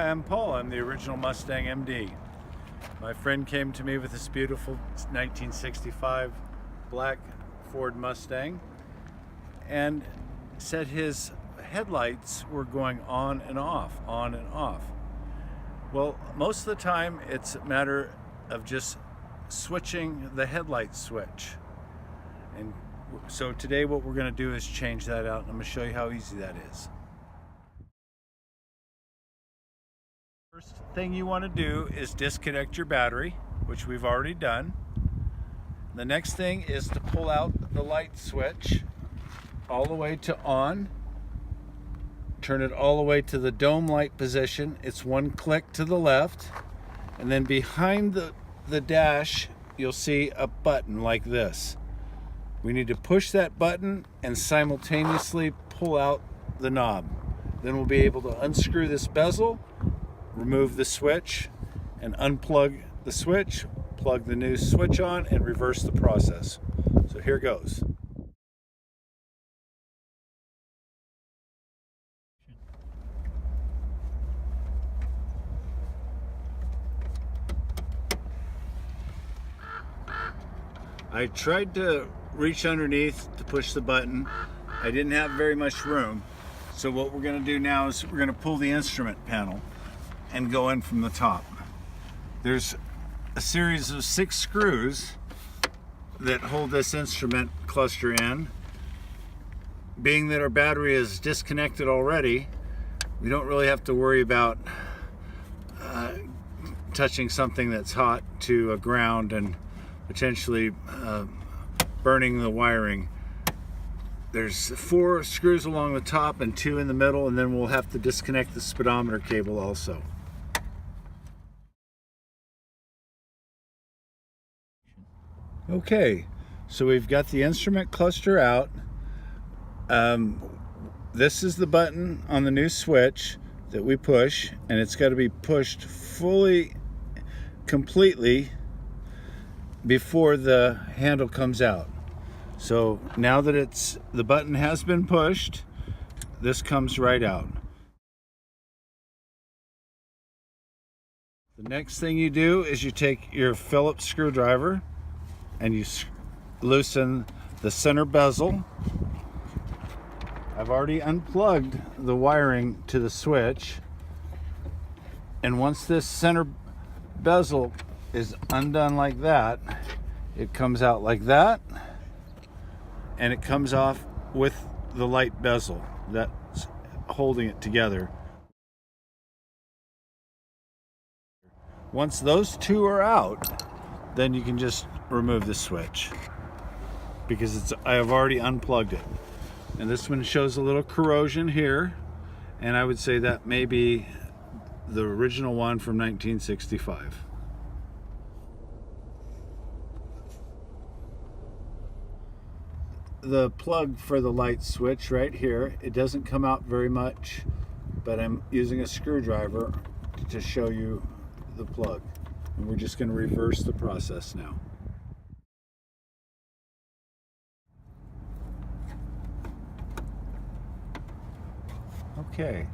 Hi, I'm Paul. I'm the original Mustang MD. My friend came to me with this beautiful 1965 black Ford Mustang and said his headlights were going on and off, on and off. Well, most of the time it's a matter of just switching the headlight switch. And so today what we're going to do is change that out, and I'm going to show you how easy that is. First thing you want to do is disconnect your battery, which we've already done. The next thing is to pull out the light switch all the way to on. Turn it all the way to the dome light position. It's one click to the left, and then behind the dash you'll see a button like this. We need to push that button and simultaneously pull out the knob. Then we'll be able to unscrew this bezel, remove the switch, and unplug the switch, plug the new switch on, and reverse the process. So here goes. I tried to reach underneath to push the button. I didn't have very much room. So what we're going to do now is we're going to pull the instrument panel and go in from the top. There's a series of 6 screws that hold this instrument cluster in. Being that our battery is disconnected already, we don't really have to worry about touching something that's hot to a ground and potentially burning the wiring. There's 4 screws along the top and 2 in the middle, and then we'll have to disconnect the speedometer cable also. Okay, so we've got the instrument cluster out. This is the button on the new switch that we push, and it's got to be pushed completely before the handle comes out. So now that the button has been pushed, this comes right out. The next thing you do is you take your Phillips screwdriver and you loosen the center bezel. I've already unplugged the wiring to the switch, and once this center bezel is undone like that, it comes out like that, and it comes off with the light bezel that's holding it together. Once those two are out, then you can just remove the switch, because I have already unplugged it. And this one shows a little corrosion here, and I would say that may be the original one from 1965. The plug for the light switch right here, it doesn't come out very much, but I'm using a screwdriver to show you the plug, and we're just going to reverse the process now. Okay,